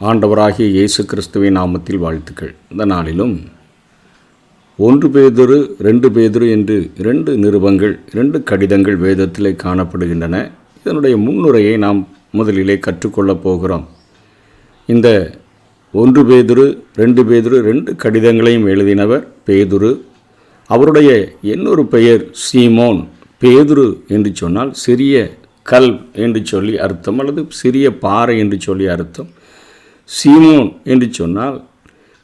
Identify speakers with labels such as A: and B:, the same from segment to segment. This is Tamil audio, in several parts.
A: ஆண்டவராகிய இயேசு கிறிஸ்துவின் நாமத்தில் வாழ்த்துக்கள். இந்த நாளிலும் 1 பேதுரு 2 பேதுரு என்று 2 நிருபங்கள் 2 கடிதங்கள் வேதத்திலே காணப்படுகின்றன. இதனுடைய முன்னுரையை நாம் முதலிலே கற்றுக்கொள்ளப் போகிறோம். இந்த 1 பேதுரு 2 பேதுரு 2 கடிதங்களையும் எழுதினவர் பேதுரு. அவருடைய இன்னொரு பெயர் சீமோன். பேதுரு என்று சொன்னால் சிறிய கல் என்று சொல்லி அர்த்தம், அல்லது சிறிய பாறை என்று சொல்லி அர்த்தம். சீமோன் என்று சொன்னால்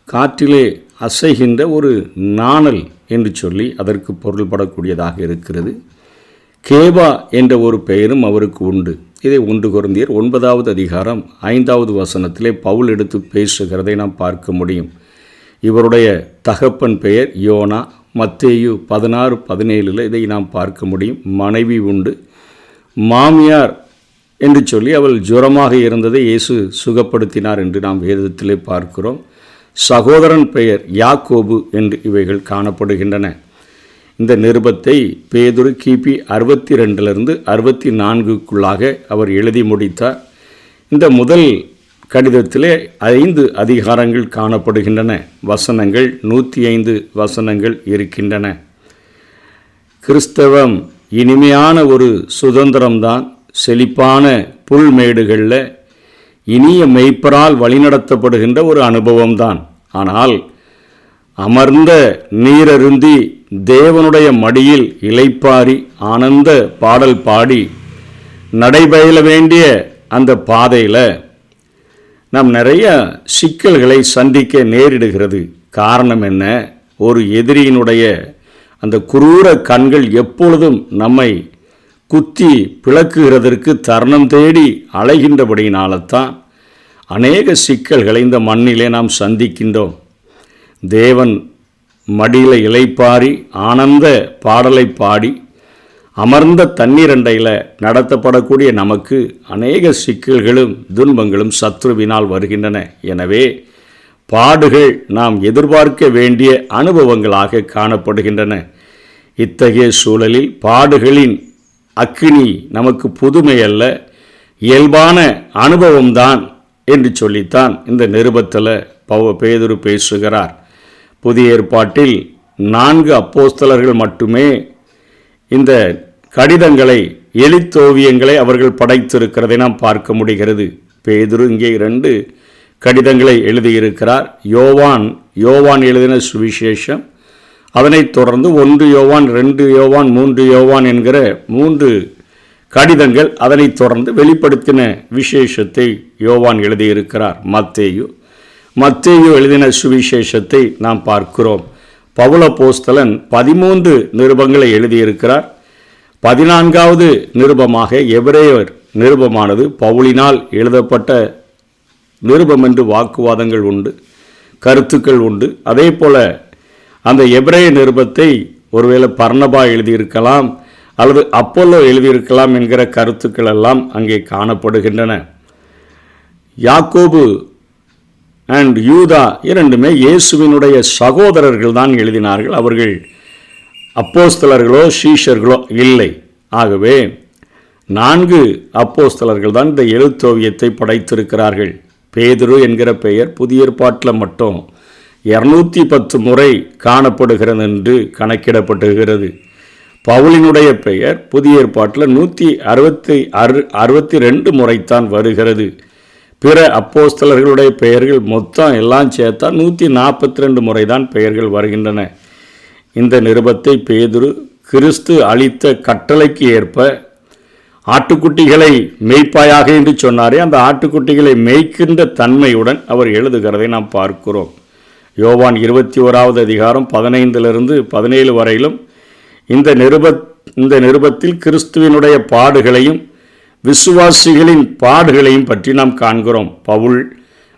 A: காற்றிலே அசைகின்ற ஒரு நாணல் என்று சொல்லி அதற்கு பொருள்படக்கூடியதாக இருக்கிறது. கேபா என்ற ஒரு பெயரும் அவருக்கு உண்டு. இதை 1 கொரிந்தியர் 9வது அதிகாரம் 5வது வசனத்திலே பவுல் எடுத்து பேசுகிறதை நாம் பார்க்க முடியும். இவருடைய தகப்பன் பெயர் யோனா. மத்தேயு 16:17 இதை நாம் பார்க்க முடியும். மனைவி உண்டு. மாமியார் என்று சொல்லி அவள் ஜுரமாக இருந்ததை இயேசு சுகப்படுத்தினார் என்று நாம் வேதத்திலே பார்க்கிறோம். சகோதரன் பெயர் யாக்கோபு என்று இவைகள் காணப்படுகின்றன. இந்த நிருபத்தை பேதுரு கிபி 62 64க்குள்ளாக அவர் எழுதி முடித்தார். இந்த முதல் கடிதத்திலே 5 அதிகாரங்கள் காணப்படுகின்றன. வசனங்கள் 105 வசனங்கள் இருக்கின்றன. கிறிஸ்தவம் இனிமையான ஒரு சுதந்திரம்தான். செழிப்பான புல்மேடுகளில் இனிய மெய்ப்பரால் வழிநடத்தப்படுகின்ற ஒரு அனுபவம்தான். ஆனால் அமர்ந்த நீரருந்தி தேவனுடைய மடியில் இளைப்பாரி ஆனந்த பாடல் பாடி நடைபயில வேண்டிய அந்த பாதையில் நாம் நிறைய சிக்கல்களை சந்திக்க நேரிடுகிறது. காரணம் என்ன? ஒரு எதிரியினுடைய அந்த குரூர கண்கள் எப்பொழுதும் நம்மை குத்தி பிளக்குகிறதற்கு தருணம் தேடி அலைகின்றபடியினால்தான் அநேக சிக்கல்களை இந்த மண்ணிலே நாம் சந்திக்கின்றோம். தேவன் மடியில் இளைப்பாரி ஆனந்த பாடலை பாடி அமர்ந்த தண்ணீரண்டையில் நடத்தப்படக்கூடிய நமக்கு அநேக சிக்கல்களும் துன்பங்களும் சத்ருவினால் வருகின்றன. எனவே பாடுகள் நாம் எதிர்பார்க்க வேண்டிய அனுபவங்களாக காணப்படுகின்றன. இத்தகைய சூழலில் பாடுகளின் அக்கினி நமக்கு புதுமை அல்ல, இயல்பான அனுபவம்தான் என்று சொல்லித்தான் இந்த நிருபத்தில் பேதுரு பேசுகிறார். புதிய ஏற்பாட்டில் 4 அப்போஸ்தலர்கள் மட்டுமே இந்த கடிதங்களை எழுத்தோவியங்களை அவர்கள் படைத்திருக்கிறதை நாம் பார்க்க முடிகிறது. பேதுரு இங்கே 2 கடிதங்களை எழுதியிருக்கிறார். யோவான் எழுதின சுவிசேஷம், அதனைத் தொடர்ந்து 1 யோவான் 2 யோவான் 3 யோவான் என்கிற 3 கடிதங்கள், அதனைத் தொடர்ந்து வெளிப்படுத்தின விசேஷத்தை யோவான் எழுதியிருக்கிறார். மத்தேயு எழுதின சுவிசேஷத்தை நாம் பார்க்கிறோம். பவுலப்போஸ்தலன் 13 நிருபங்களை எழுதியிருக்கிறார். 14வது நிருபமாக எபிரேயர் நிருபமானது பவுலினால் எழுதப்பட்ட நிருபம் என்று வாக்குவாதங்கள் உண்டு, கருத்துக்கள் உண்டு. அதே போல அந்த எபிரேய நிருபத்தை ஒருவேளை பர்னபா எழுதியிருக்கலாம் அல்லது அப்போலோ எழுதியிருக்கலாம் என்கிற கருத்துக்கள் எல்லாம் அங்கே காணப்படுகின்றன. யாக்கோபு அண்ட் யூதா இரண்டுமே இயேசுவினுடைய சகோதரர்கள் தான் எழுதினார்கள். அவர்கள் அப்போஸ்தலர்களோ சீஷர்களோ இல்லை. ஆகவே 4 அப்போஸ்தலர்கள் தான் இந்த எழுத்தோவியத்தை படைத்திருக்கிறார்கள். பேதுரு என்கிற பெயர் புதிய ஏற்பாட்டில் மட்டும் 210 முறை காணப்படுகிறது என்று கணக்கிடப்பட்டுகிறது. பவுலினுடைய பெயர் புதிய ஏற்பாட்டில் 162 முறைத்தான் வருகிறது. பிற அப்போஸ்தலர்களுடைய பெயர்கள் மொத்தம் எல்லாம் சேர்த்தா 142 முறைதான் பெயர்கள் வருகின்றன. இந்த நிருபத்தை பேதுரு கிறிஸ்து அளித்த கட்டளைக்கு ஏற்ப ஆட்டுக்குட்டிகளை மேய்ப்பாயாக என்று சொன்னாரே, அந்த ஆட்டுக்குட்டிகளை மேய்க்கின்ற தன்மையுடன் அவர் எழுதுகிறதை நாம் பார்க்கிறோம். யோவான் 21வது அதிகாரம் 15-17 வரையிலும் இந்த நிருபத்தில் கிறிஸ்துவினுடைய பாடுகளையும் விசுவாசிகளின் பாடுகளையும் பற்றி நாம் காண்கிறோம். பவுல்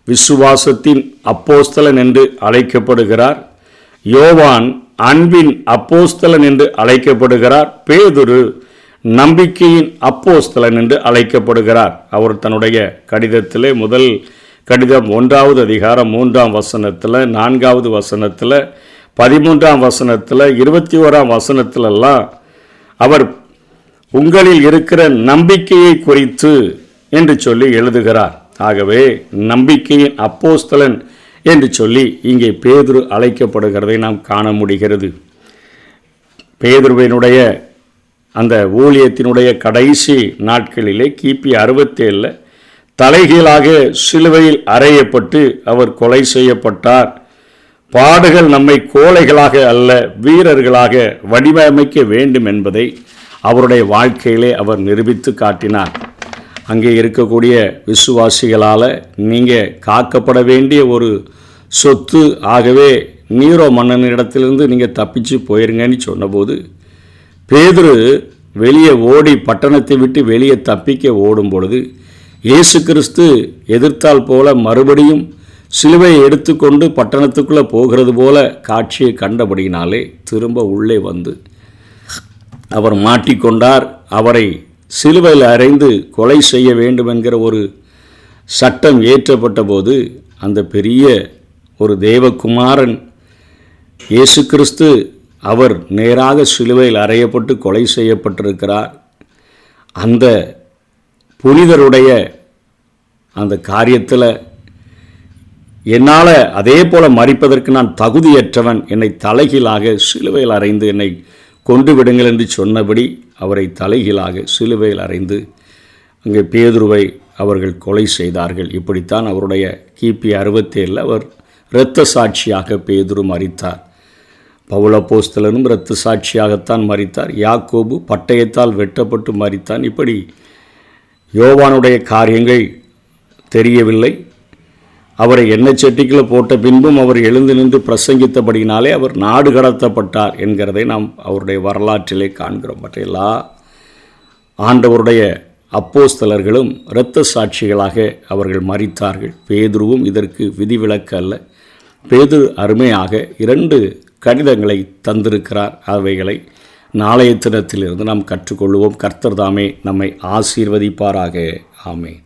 A: விசுவாசத்தின் அப்போஸ்தலன் என்று அழைக்கப்படுகிறார். யோவான் அன்பின் அப்போஸ்தலன் என்று அழைக்கப்படுகிறார். பேதுரு நம்பிக்கையின் அப்போஸ்தலன் என்று அழைக்கப்படுகிறார். அவர் தன்னுடைய கடிதத்திலே முதல் கடிதம் 1வது அதிகாரம் 3ஆம் வசனத்தில், 4வது வசனத்தில், 13ஆம் வசனத்தில், 21ஆம் வசனத்திலெல்லாம் அவர் உங்களில் இருக்கிற நம்பிக்கையை குறித்து என்று சொல்லி எழுதுகிறார். ஆகவே நம்பிக்கையின் அப்போஸ்தலன் என்று சொல்லி இங்கே பேதுரு அழைக்கப்படுகிறதை நாம் காண முடிகிறது. பேதுருவினுடைய அந்த ஊழியத்தினுடைய கடைசி நாட்களிலே கிபி 67 தலைகீழாக சிலுவையில் அறையப்பட்டு அவர் கொலை செய்யப்பட்டார். பாடுகள் நம்மை கோழைகளாக அல்ல வீரர்களாக வடிவமைக்க வேண்டும் என்பதை அவருடைய வாழ்க்கையிலே அவர் நிரூபித்து காட்டினார். அங்கே இருக்கக்கூடிய விசுவாசிகளால் நீங்கள் காக்கப்பட வேண்டிய ஒரு சொத்து. ஆகவே நீரோ மன்னனிடத்திலிருந்து நீங்கள் தப்பிச்சு போயிருங்கன்னு சொன்னபோது பேதுரு வெளியே ஓடி பட்டணத்தை விட்டு வெளியே தப்பிக்க ஓடும் பொழுது இயேசு கிறிஸ்து எதிர்த்தால் போல மறுபடியும் சிலுவையை எடுத்துக்கொண்டு பட்டணத்துக்குள்ளே போகிறது போல காட்சியை கண்டபடியினாலே திரும்ப உள்ளே வந்து அவர் மாட்டிக்கொண்டார். அவரை சிலுவையில் அறைந்து கொலை செய்ய வேண்டும் என்கிற ஒரு சட்டம் ஏற்றப்பட்ட போது அந்த பெரிய ஒரு தேவகுமாரன் இயேசு கிறிஸ்து அவர் நேராக சிலுவையில் அறையப்பட்டு கொலை செய்யப்பட்டிருக்கிறார். அந்த புனிதருடைய அந்த காரியத்தில் என்னால் அதே போல் மரிப்பதற்கு நான் தகுதியற்றவன், என்னை தலைகீழாக சிலுவையில் அறைந்து என்னை கொண்டு விடுங்கள் என்று சொன்னபடி அவரை தலைகீழாக சிலுவையில் அறைந்து அங்கே பேதுருவை அவர்கள் கொலை செய்தார்கள். இப்படித்தான் அவருடைய கிபி 67 அவர் இரத்த சாட்சியாக பேதுரு மரித்தார். பவுலப்போஸ்தலனும் இரத்த சாட்சியாகத்தான் மரித்தார். யாக்கோபு பட்டயத்தால் வெட்டப்பட்டு மரித்தான். இப்படி யோவானுடைய காரியங்கள் தெரியவில்லை. அவரை எண்ணெய் சட்டிக்குள்ளே போட்ட பின்பும் அவர் எழுந்து நின்று பிரசங்கித்தபடினாலே அவர் நாடு கடத்தப்பட்டார் என்கிறதை நாம் அவருடைய வரலாற்றிலே காண்கிறோம். மற்ற எல்லா ஆண்டவருடைய அப்போஸ்தலர்களும் இரத்த சாட்சிகளாக அவர்கள் மரித்தார்கள். பேதுருவும் இதற்கு விதிவிலக்கு அல்ல. பேதுரு அருமையாக 2 கடிதங்களை தந்திருக்கிறார். அவைகளை நாளைய தினத்திலிருந்து நாம் கற்றுக்கொள்வோம். கர்த்தர் தாமே நம்மை ஆசீர்வதிப்பாராக. ஆமென்.